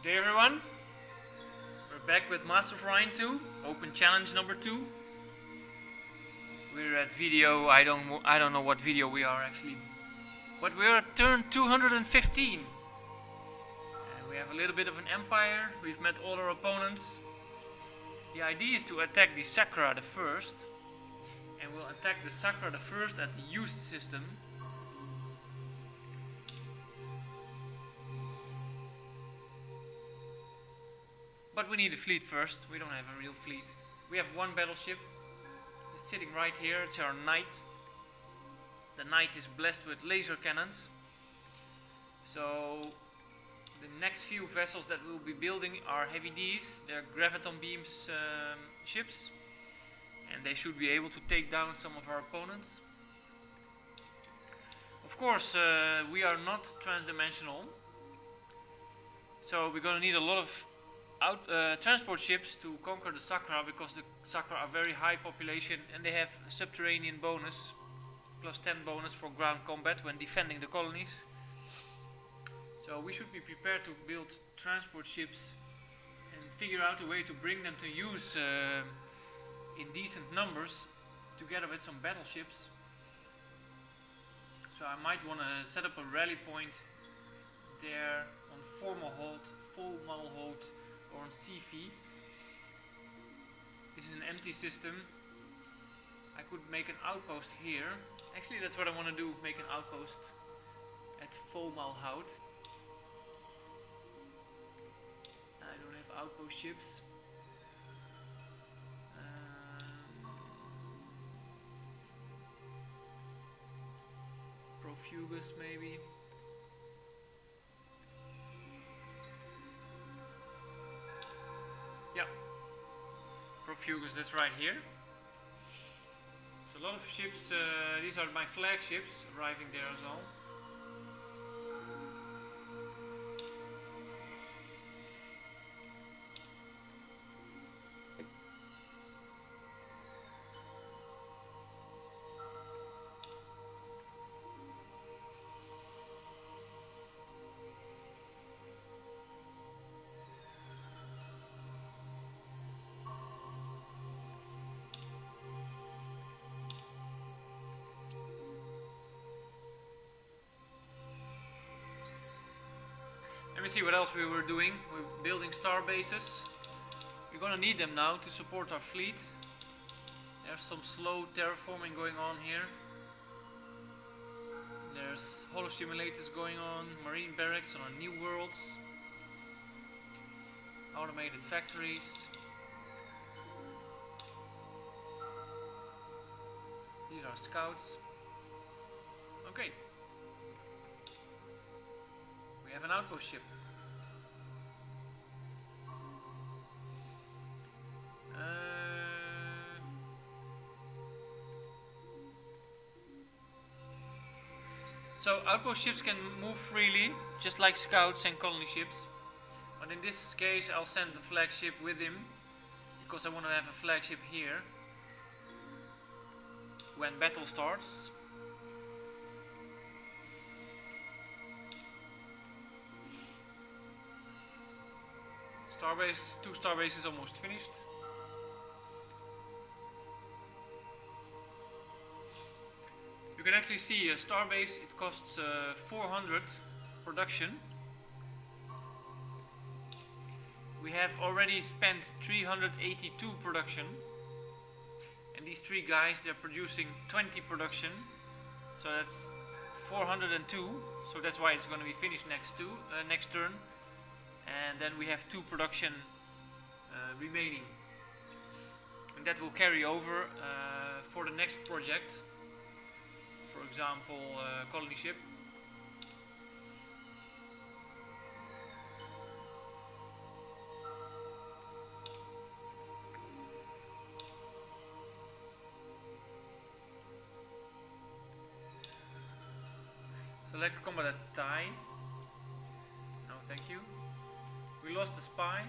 Good day everyone, we're back with Master of Rhine 2, open challenge number 2. We're at video, I don't know what video we are actually, but we're at turn 215. And we have a little bit of an empire, we've met all our opponents. The idea is to attack the Sakra the first, and we'll attack the Sakra the first at the used system. But we need a fleet first. We don't have a real fleet. We have one battleship. It's sitting right here. It's our knight. The knight is blessed with laser cannons. So the next few vessels that we'll be building are heavy Ds. They're graviton beams ships. And they should be able to take down some of our opponents. Of course, we are not transdimensional. So we're going to need a lot of transport ships to conquer the Sakra, because the Sakra are very high population and they have a subterranean bonus, plus 10 bonus for ground combat when defending the colonies. So we should be prepared to build transport ships and figure out a way to bring them to use in decent numbers, together with some battleships. So I might want to set up a rally point there on Volmalholt, or on Sifi. This is an empty system. I could make an outpost here. Actually, that's what I want to do, make an outpost at Volmalhout. I don't have outpost ships. Profugus maybe. Yeah, Profugus, that's right here. So a lot of ships, these are my flagships arriving there as well. Let me see what else we were doing. We're building star bases. We're gonna need them now to support our fleet. There's some slow terraforming going on here. There's holostimulators going on, marine barracks on our new worlds, automated factories. These are scouts. Okay. We have an outpost ship. So outpost ships can move freely, just like scouts and colony ships. But in this case I'll send the flagship with him, because I want to have a flagship here when battle starts. Starbase, 2 starbases almost finished. You can actually see a starbase, it costs 400 production. We have already spent 382 production. And these 3 guys, they're producing 20 production. So that's 402. So that's why it's going to be finished next turn. And then we have 2 production remaining, and that will carry over for the next project. For example, colony ship. Select combat at tie. No, thank you. We lost the spy.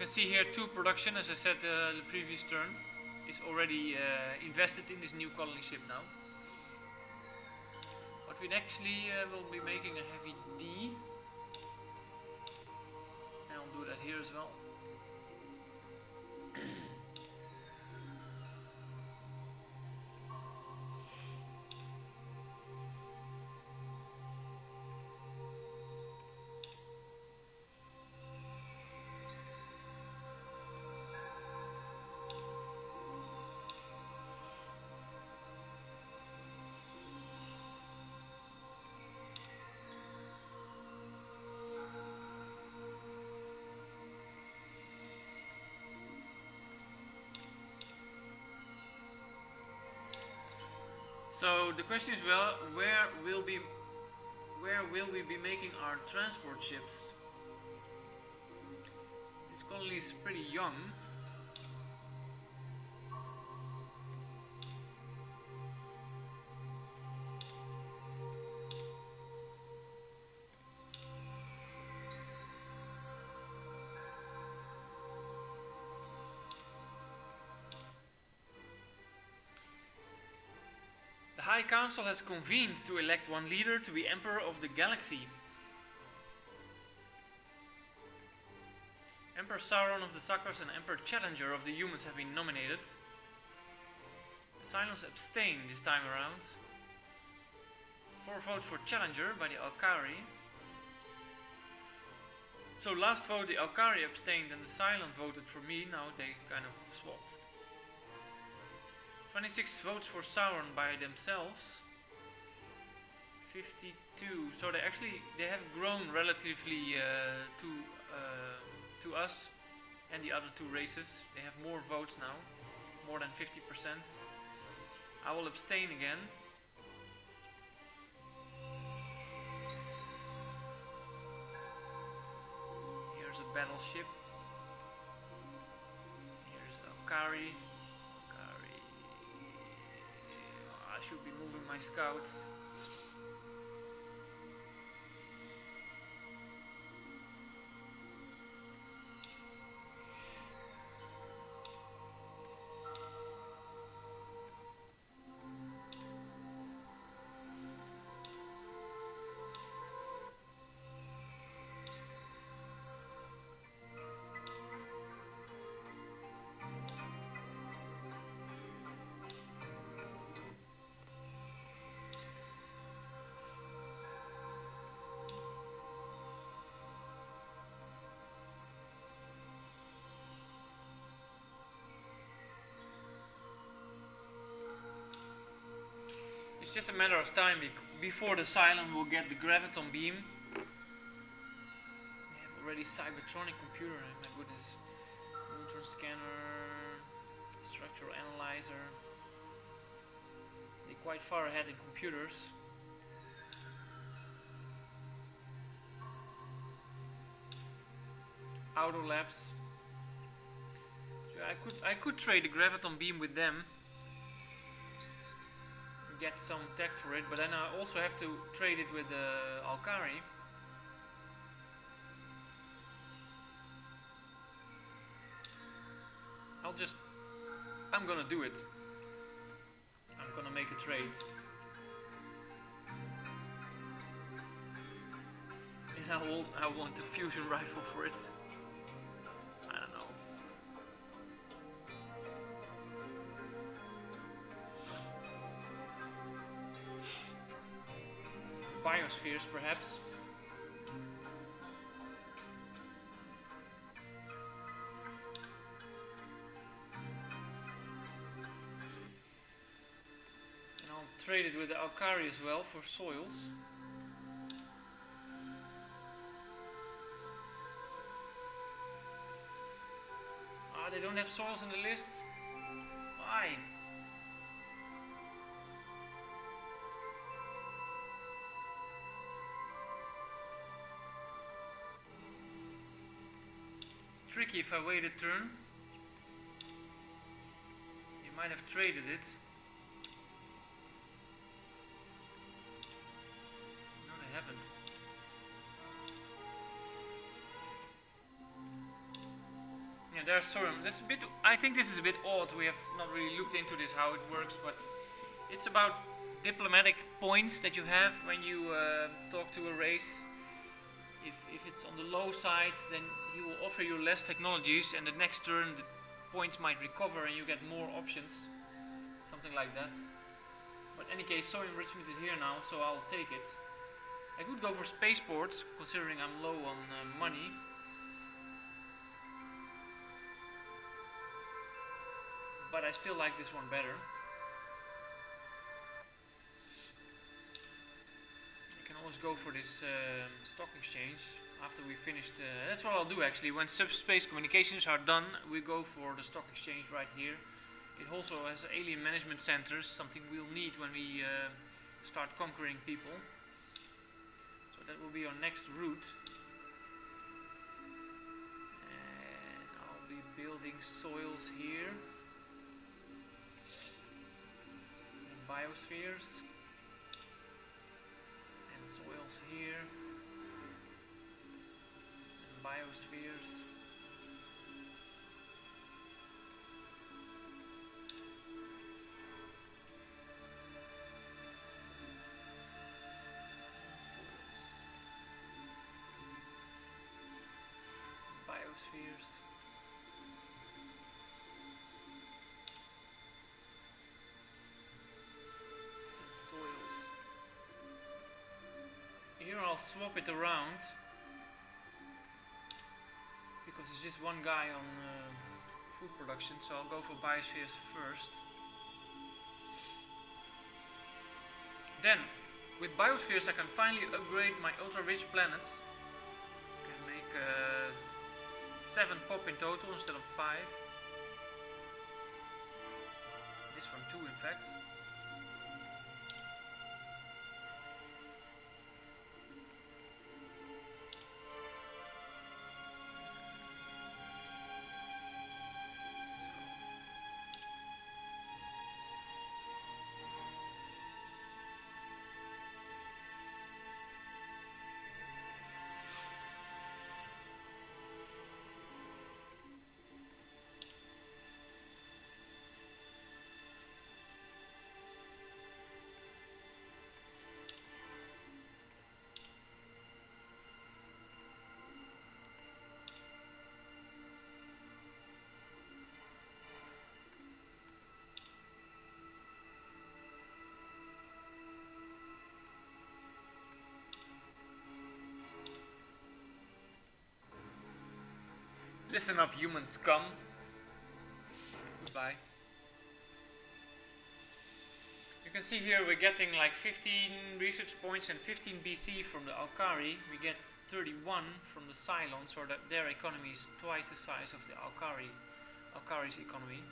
can see here 2 production, as I said the previous turn, is already invested in this new colony ship now. But we actually will be making a heavy D. And I'll do that here as well. So the question is, well, where will we be making our transport ships? This colony is pretty young. The High Council has convened to elect one leader to be Emperor of the Galaxy. Emperor Sauron of the Suckers and Emperor Challenger of the Humans have been nominated. The Cylons abstained this time around. 4 votes for Challenger by the Alkari. So last vote the Alkari abstained and the Cylon voted for me. Now they kind of swapped. 26 votes for Sauron by themselves. 52. So they have grown relatively to us and the other 2 races. They have more votes now, more than 50%. I will abstain again. Here's a battleship. Here's Alkari. I should be moving my scouts. It's just a matter of time before the Cylon will get the graviton beam. They have already Cybertronic computer, my goodness. Neutron scanner, structural analyzer. They're quite far ahead in computers. Auto labs. So I could trade the graviton beam with them. Get some tech for it, but then I also have to trade it with Alkari. I'm gonna do it. I'm gonna make a trade. And I want the fusion rifle for it. I don't know. Biospheres, perhaps. And I'll trade it with the Alkari as well for soils. Ah, they don't have soils in the list. Why? Tricky if I wait a turn. You might have traded it. No, they haven't. there's sodium. That's a bit. I think this is a bit odd. We have not really looked into this how it works, but it's about diplomatic points that you have when you talk to a race. If it's on the low side, then he will offer you less technologies, and the next turn the points might recover and you get more options, something like that. But in any case, soil enrichment is here now, so I'll take it. I could go for spaceport, considering I'm low on money. But I still like this one better. I can always go for this stock exchange after we finished. That's what I'll do actually. When subspace communications are done, we go for the stock exchange right here. It also has alien management centers, something we'll need when we start conquering people. So that will be our next route. And I'll be building soils here. And biospheres. And soils here. And biospheres. Biospheres. And soils. Here I'll swap it around because there's just one guy on food production, so I'll go for biospheres first. Then, with biospheres I can finally upgrade my ultra-rich planets. I can make 7 pop in total instead of 5. This one 2 in fact. Listen up, human scum. Goodbye. You can see here we're getting like 15 research points and 15 BC from the Alkari. We get 31 from the Cylons, so that their economy is twice the size of the Alkari's economy.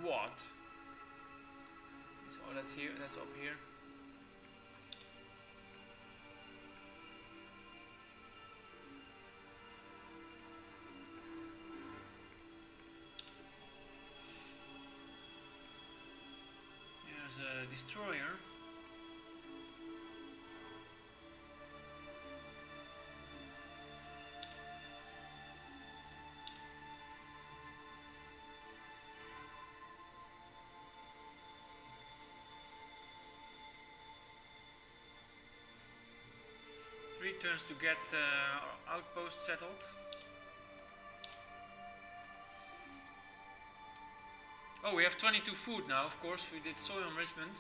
Guad. So that's here, that's up here. Destroyer. Three turns to get our outpost settled. Oh, we have 22 food now, of course, we did soil enrichment.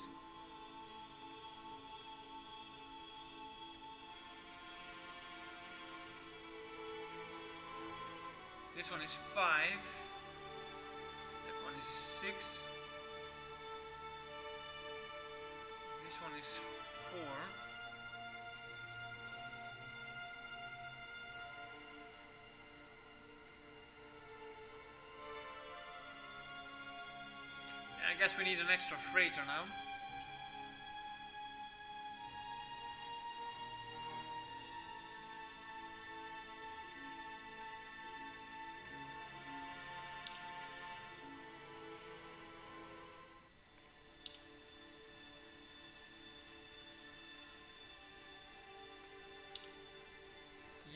This one is 5. That one is 6. This one is 4. I guess we need an extra freighter now.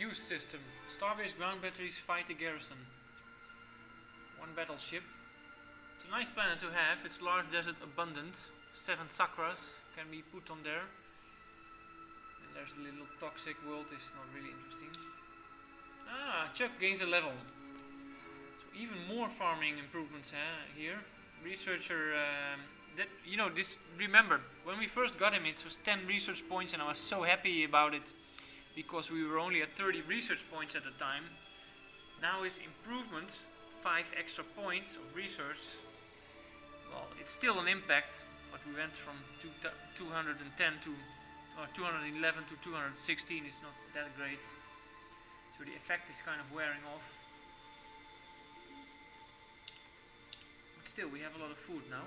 Fuse system. Star-based ground batteries fight a garrison. One battleship. It's a nice planet to have. It's large desert abundant. 7 sakras can be put on there. And there's a little toxic world. It's not really interesting. Chuck gains a level. So even more farming improvements here. Researcher. Remember, when we first got him, it was 10 research points, and I was so happy about it because we were only at 30 research points at the time. Now his improvement, 5 extra points of research. Well, it's still an impact, but we went from 211 to 216. It's not that great, so the effect is kind of wearing off. But still, we have a lot of food now.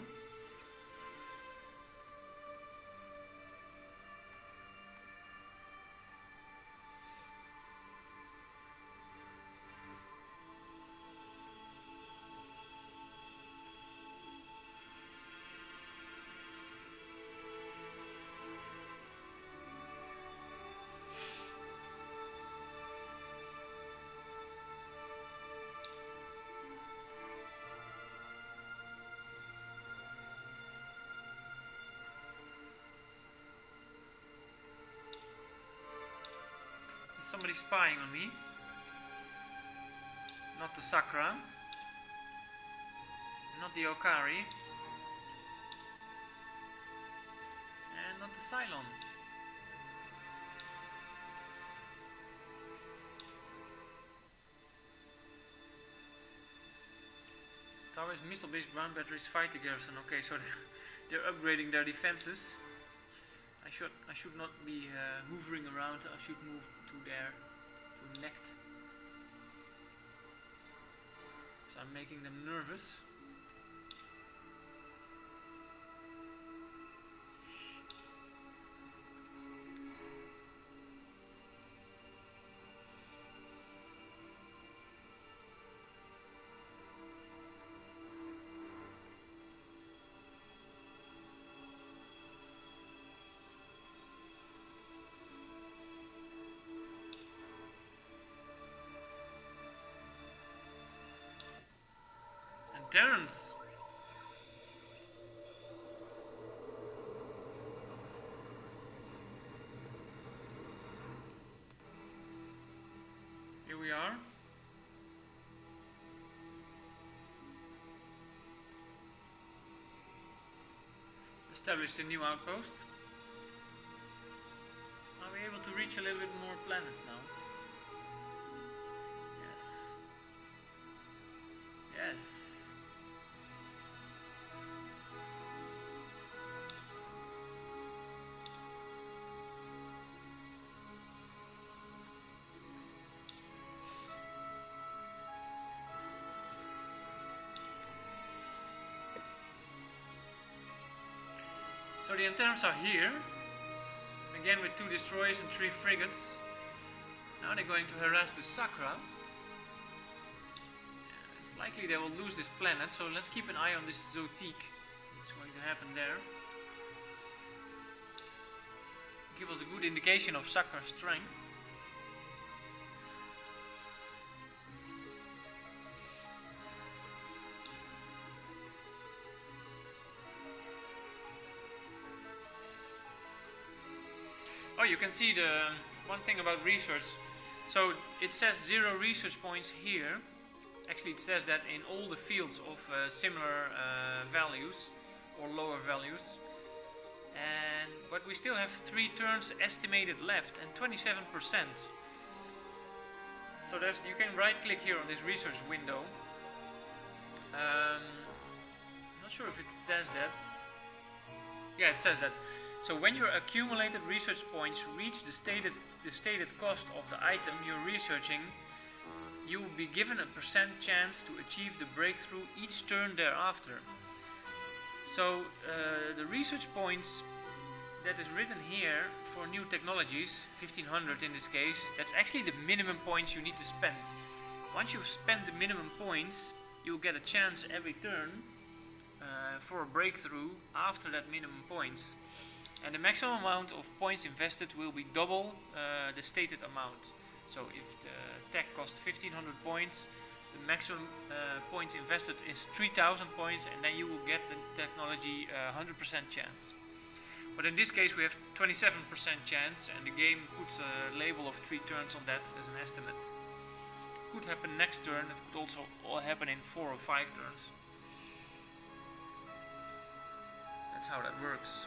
Somebody spying on me. Not the Sakra. Not the Okari. And not the Cylon. Star-based missile-based ground batteries fight the garrison. Okay, so they're upgrading their defenses. I should not be hoovering around. I should move to there, to Necht. So I'm making them nervous. Terrence. Here we are. Established a new outpost. Are we able to reach a little bit more planets now? Yes. Yes. So the antennas are here, again with 2 destroyers and 3 frigates. Now they're going to harass the Sakra. It's likely they will lose this planet, so let's keep an eye on this Zotique. What's going to happen there? Give us a good indication of Sakra's strength. Oh, you can see the one thing about research. So it says 0 research points here. Actually, it says that in all the fields of similar values or lower values. But we still have 3 turns estimated left and 27%. So you can right-click here on this research window. I'm not sure if it says that. Yeah, it says that. So when your accumulated research points reach the stated cost of the item you're researching, you will be given a % chance to achieve the breakthrough each turn thereafter. So the research points that is written here for new technologies, 1500 in this case, that's actually the minimum points you need to spend. Once you've spent the minimum points, you'll get a chance every turn for a breakthrough after that minimum points. And the maximum amount of points invested will be double the stated amount. So if the tech cost 1500 points, the maximum points invested is 3000 points, and then you will get the technology 100% chance. But in this case we have 27% chance, and the game puts a label of 3 turns on that as an estimate. It could happen next turn, it could also all happen in 4 or 5 turns. That's how that works.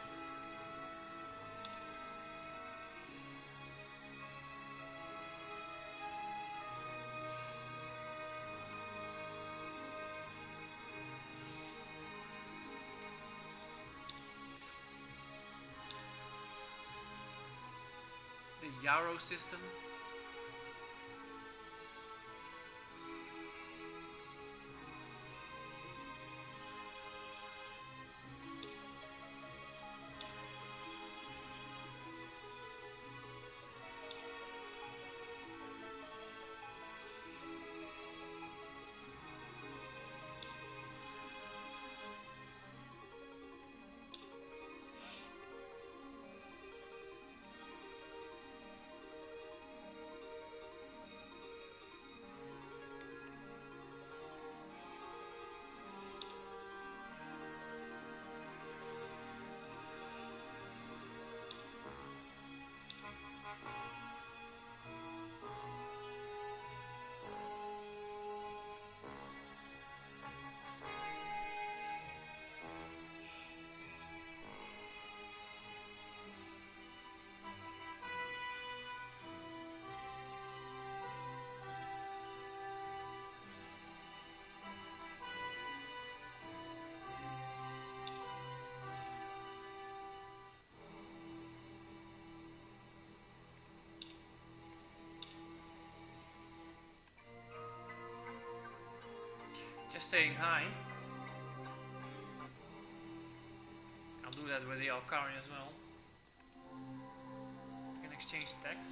The Yarrow system. Just saying hi. I'll do that with the Alkari as well. You can exchange tags.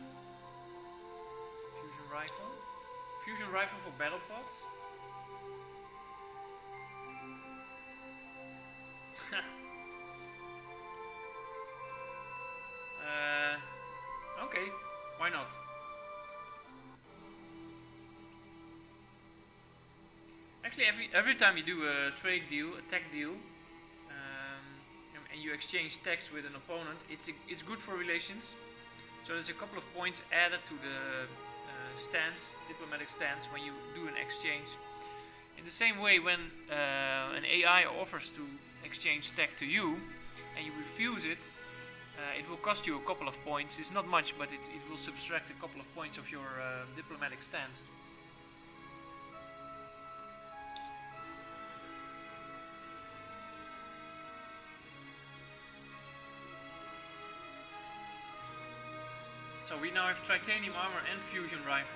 Fusion rifle. Fusion rifle for battle pods. Okay, why not? Actually, every time you do a trade deal, a tech deal, and you exchange tax with an opponent, it's good for relations. So there's a couple of points added to the diplomatic stance when you do an exchange. In the same way, when an AI offers to exchange tech to you, and you refuse it, it will cost you a couple of points. It's not much, but it will subtract a couple of points of your diplomatic stance. So we now have titanium armor and fusion rifle,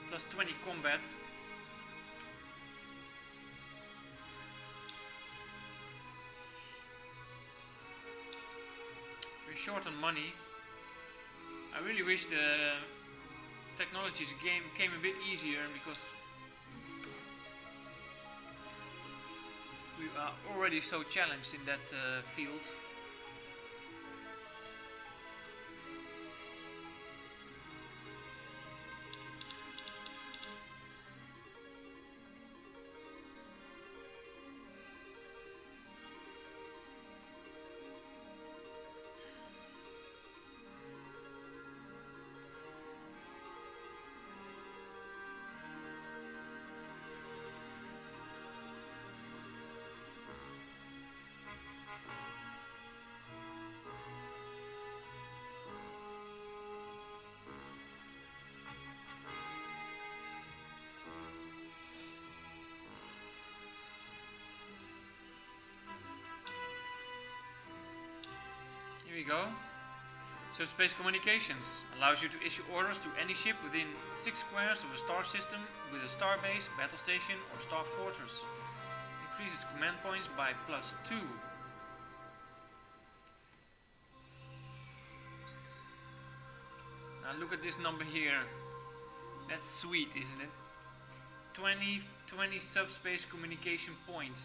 plus 20 combat. We're short on money. I really wish the technologies game came a bit easier, because we are already so challenged in that field. Here we go. Subspace communications allows you to issue orders to any ship within 6 squares of a star system with a star base, battle station or star fortress. Increases command points by +2. Now look at this number here. That's sweet, isn't it? 20 subspace communication points.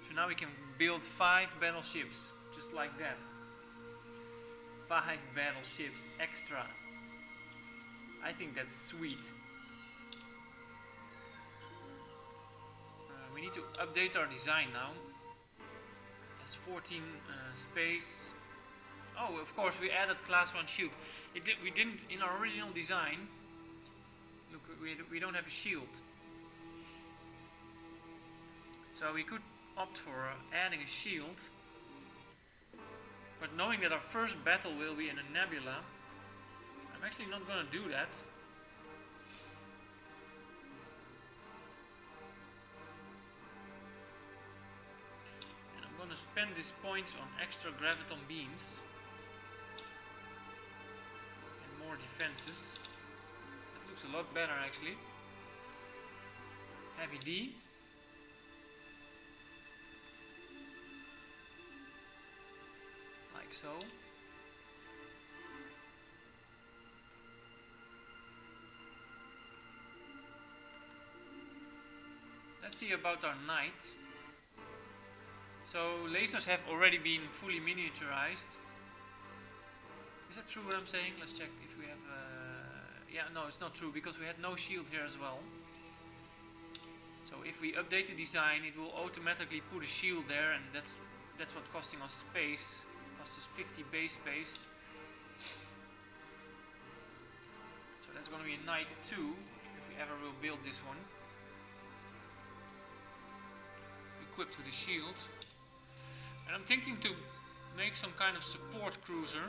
So now we can build 5 battleships, just like that. 5 battleships extra. I think that's sweet. We need to update our design now. There's 14 space. Oh, of course we added class 1 shield. We didn't in our original design. Look, we don't have a shield. So we could opt for adding a shield. But knowing that our first battle will be in a nebula, I'm actually not going to do that. And I'm going to spend these points on extra graviton beams. And more defenses. That looks a lot better actually. Heavy D. Like so. Let's see about our knight. So lasers have already been fully miniaturized. Is that true what I'm saying? Let's check if we have... yeah, no, it's not true because we had no shield here as well. So if we update the design, it will automatically put a shield there, and that's what's costing us space. It costs us 50 base space. So that's going to be a knight 2 if we ever will build this one. Equipped with a shield. And I'm thinking to make some kind of support cruiser.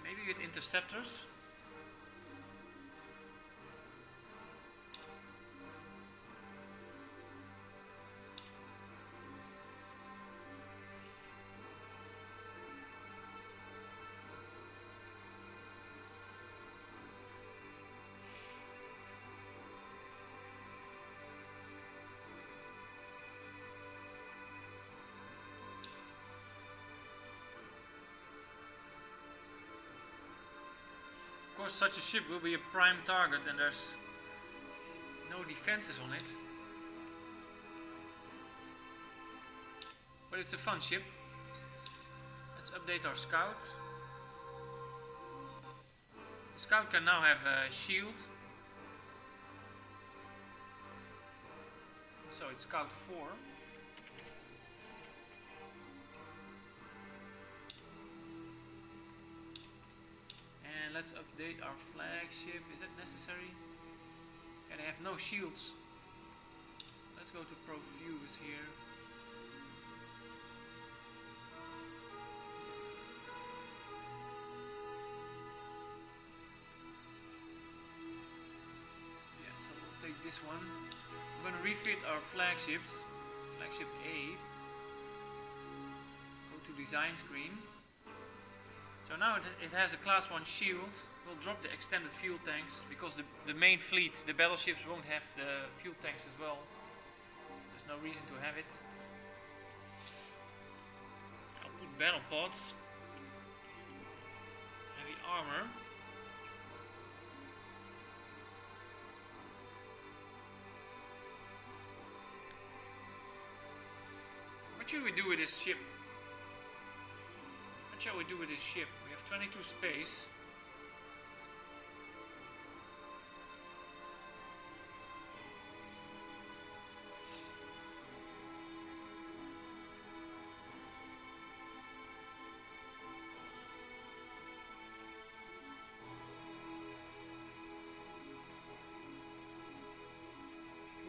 Maybe with interceptors. Of course, such a ship will be a prime target and there's no defenses on it. But it's a fun ship. Let's update our scout. The scout can now have a shield. So it's scout 4. Let's update our flagship. Is that necessary? Yeah, they have no shields. Let's go to Pro Views here. Yeah, so we'll take this one. I'm going to refit our flagships. Flagship A. Go to design screen. So now it has a class 1 shield. We'll drop the extended fuel tanks because the main fleet, the battleships, won't have the fuel tanks as well. There's no reason to have it. I'll put battle pods, heavy armor. What should we do with this ship? What shall we do with this ship? We have 22 space.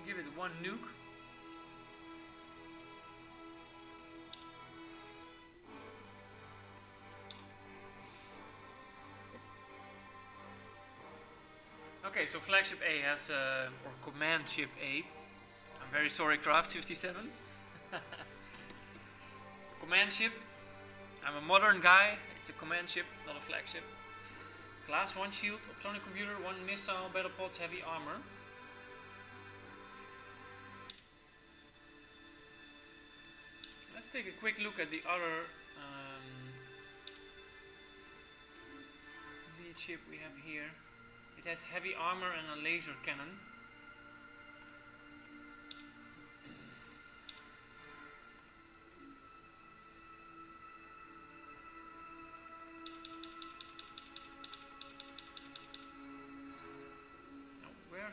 Give it one nuke. Okay, so flagship A has, or command ship A. I'm very sorry, Craft 57. Command ship. I'm a modern guy. It's a command ship, not a flagship. Class 1 shield, optronic computer, 1 missile, battle pods, heavy armor. Let's take a quick look at the other lead ship we have here. It has heavy armor and a laser cannon.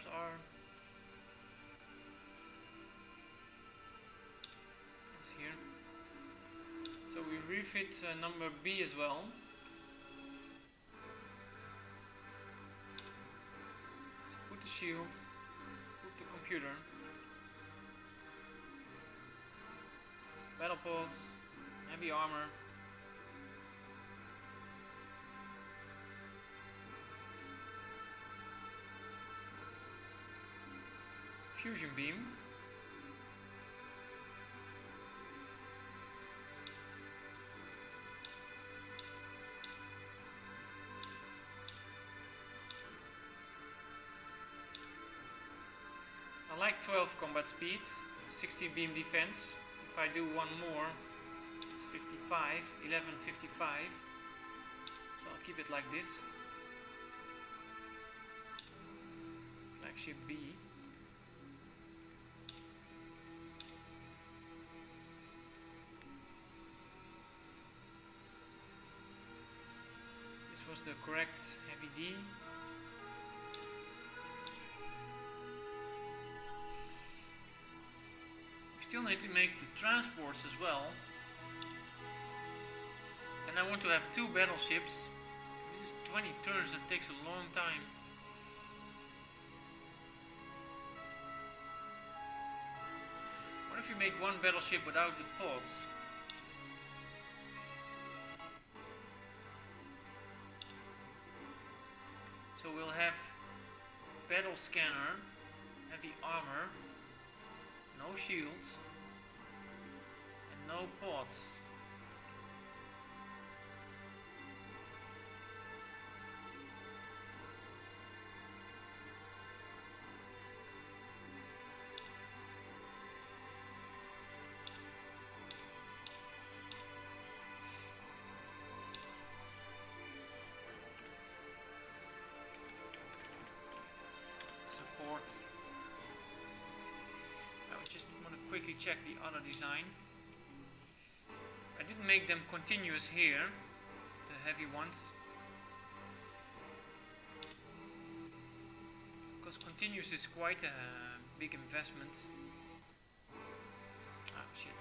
Where's our... It's here. So we refit number B as well. So put the shield, put the computer, battle pods, heavy armor, fusion beam, I like 12 combat speed, 60 beam defense. If I do one more, it's 55, 1155. So I'll keep it like this. Flagship B. This was the correct heavy D. Still need to make the transports as well, and I want to have 2 battleships. This is 20 turns, that takes a long time. What if you make 1 battleship without the pods? So we'll have battle scanner, heavy armor, no shields, and no pods. Support. Just want to quickly check the other design. I didn't make them continuous here, the heavy ones, because continuous is quite a big investment. Ah shit,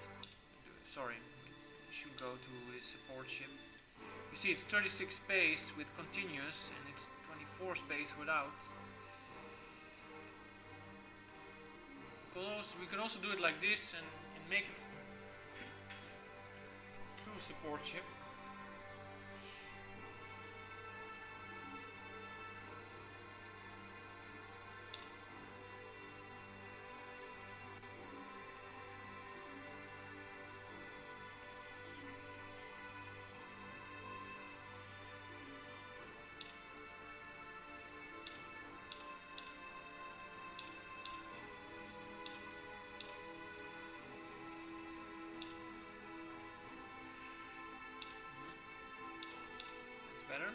sorry, I should go to this support ship. You see it's 36 space with continuous and it's 24 space without. We could also do it like this and make it true support ship. Better.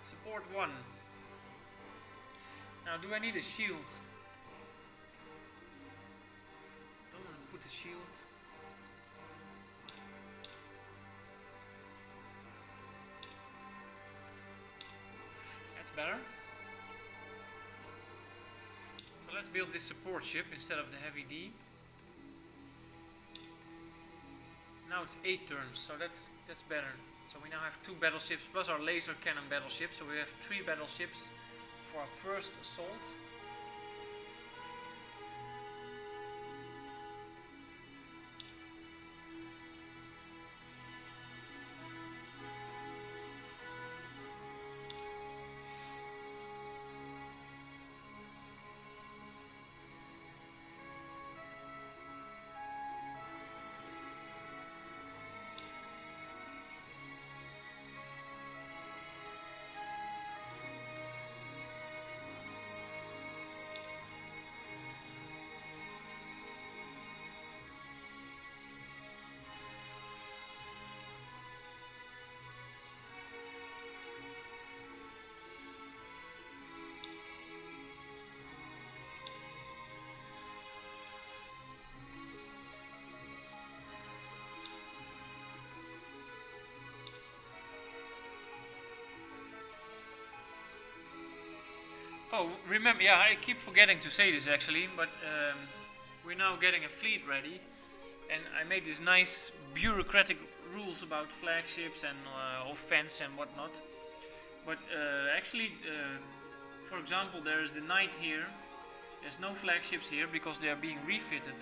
Support 1. Now do I need a shield? Don't want to put a shield. That's better. Let's build this support ship instead of the heavy D. Now it's 8 turns, so that's better. So we now have 2 battleships plus our laser cannon battleship, so we have 3 battleships for our first assault. Oh, remember, yeah, I keep forgetting to say this actually, but we're now getting a fleet ready, and I made these nice bureaucratic rules about flagships and offense and whatnot. But actually, for example, there's the knight here. There's no flagships here because they are being refitted.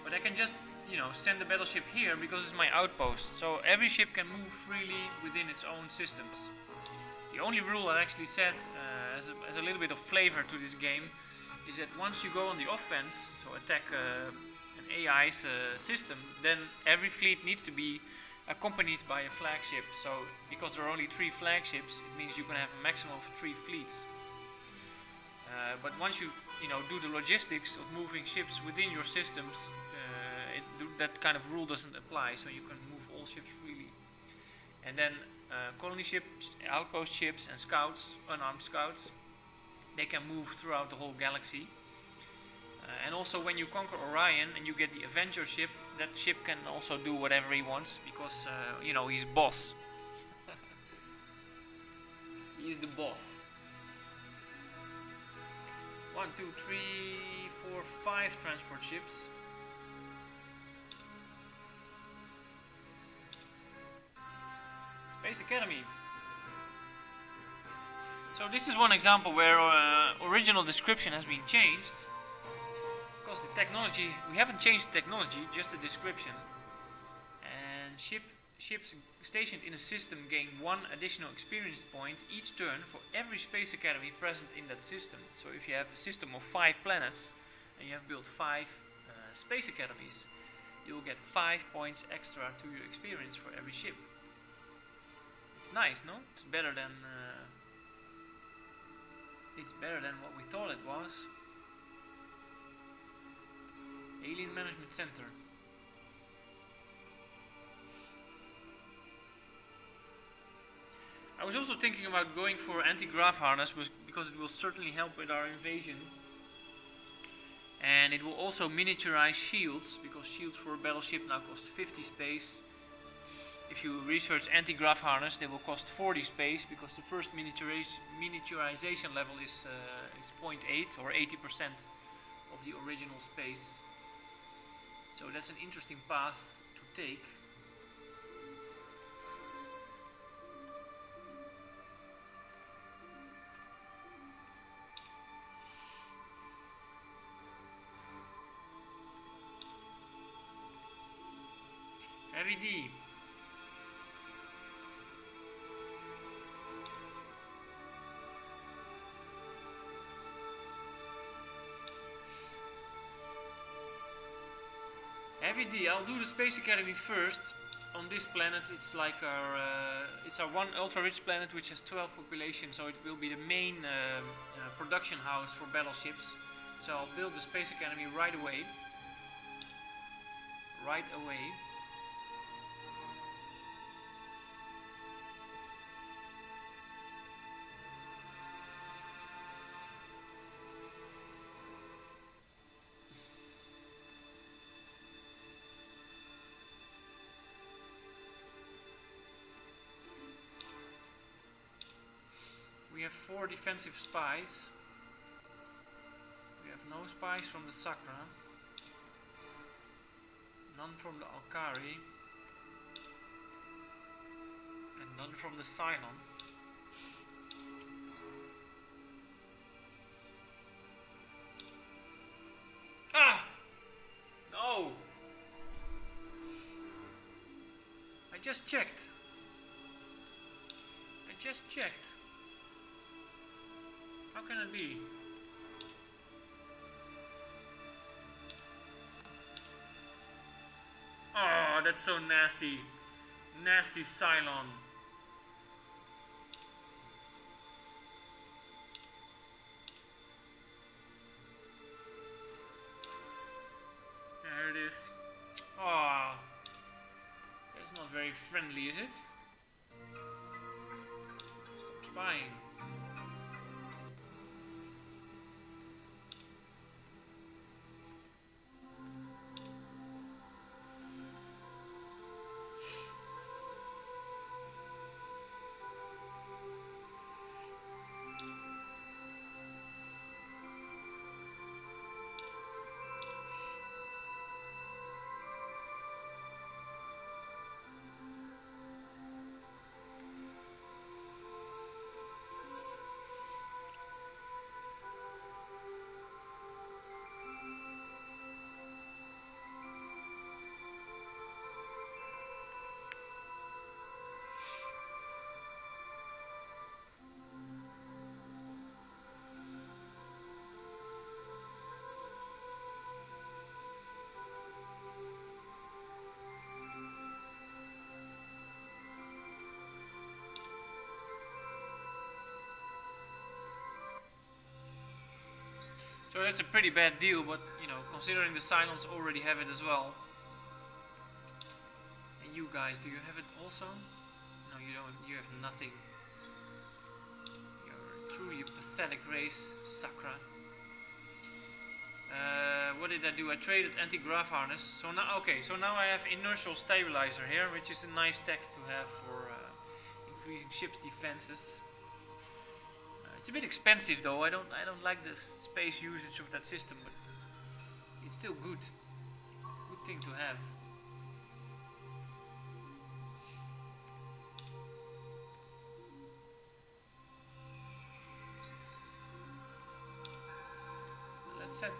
But I can just, send the battleship here because it's my outpost. So every ship can move freely within its own systems. The only rule I actually set as a little bit of flavor to this game is that once you go on the offense, so attack an AI's system, then every fleet needs to be accompanied by a flagship. So because there are only 3 flagships, it means you can have a maximum of 3 fleets. But once you do the logistics of moving ships within your systems, that kind of rule doesn't apply. So you can move all ships freely. And then colony ships, outpost ships, and scouts, unarmed scouts, they can move throughout the whole galaxy. And also when you conquer Orion and you get the Avenger ship, that ship can also do whatever he wants because, he's boss. He's the boss. 1, 2, 3, 4, 5 transport ships. Space Academy. So this is one example where original description has been changed. Because the technology, we haven't changed the technology, just the description. And ships stationed in a system gain 1 additional experience point each turn for every Space Academy present in that system. So if you have a system of 5 planets and you have built 5 Space Academies, you'll get 5 points extra to your experience for every ship. It's nice, no? It's better than what we thought it was. Alien Management Center. I was also thinking about going for anti-grav harness because it will certainly help with our invasion. And it will also miniaturize shields, because shields for a battleship now cost 50 space. If you research anti-grav harness, they will cost 40 space because the first miniaturization level is 0.8 or 80% of the original space. So that's an interesting path to take. Heavy D. Heavy D. I'll do the Space Academy first. On this planet, it's like our one ultra-rich planet which has 12 population, so it will be the main production house for battleships. So I'll build the Space Academy right away. We have 4 defensive spies. We have no spies from the Sakra. None from the Alkari. And none from the Cylon. Ah! No! I just checked. How can it be? Oh, that's so nasty. Nasty Cylon. There it is. Oh, that's not very friendly, is it? Stop spying. So that's a pretty bad deal, but you know, considering the Cylons already have it as well. And you guys, do you have it also? No, you don't. You have nothing. You're truly a pathetic race, Sakra. What did I do? I traded anti-grav harness. So now, okay, so now I have inertial stabilizer here, which is a nice tech to have for increasing ship's defenses. It's a bit expensive though. I don't like the space usage of that system, but it's still good. Good thing to have. Let's set,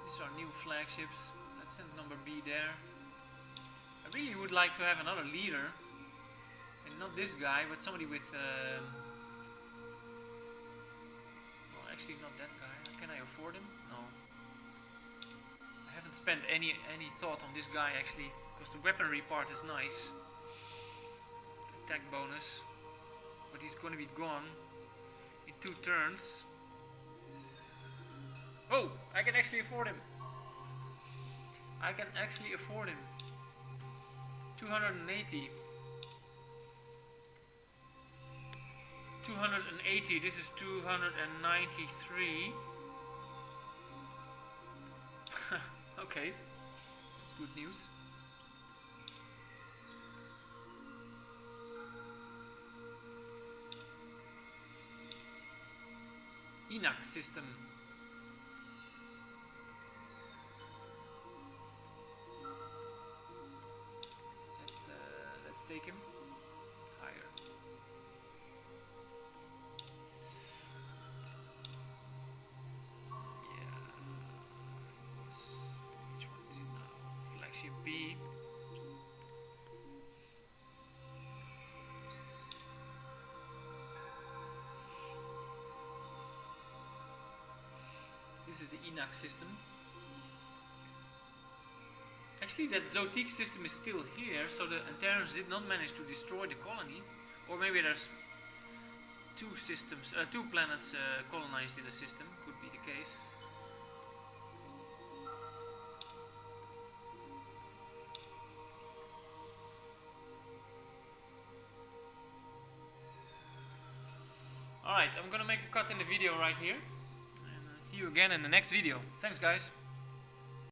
these are new flagships. Let's send number B there. I really would like to have another leader, and not this guy, but somebody with. Well, actually, not that guy. Can I afford him? No. I haven't spent any thought on this guy actually, because the weaponry part is nice. Attack bonus, but he's going to be gone in 2 turns. Oh, I can actually afford him. I can actually afford him. 280. 280. This is 293. Okay, that's good news. Enoch system. Let's take him higher. Yeah. Which one is it now? Flagship B. This is the Enoch system. Actually, that Zotique system is still here, so the Anterans did not manage to destroy the colony. Or maybe there's 2 planets colonized in the system. Could be the case. Alright, I'm gonna make a cut in the video right here. And see you again in the next video. Thanks, guys.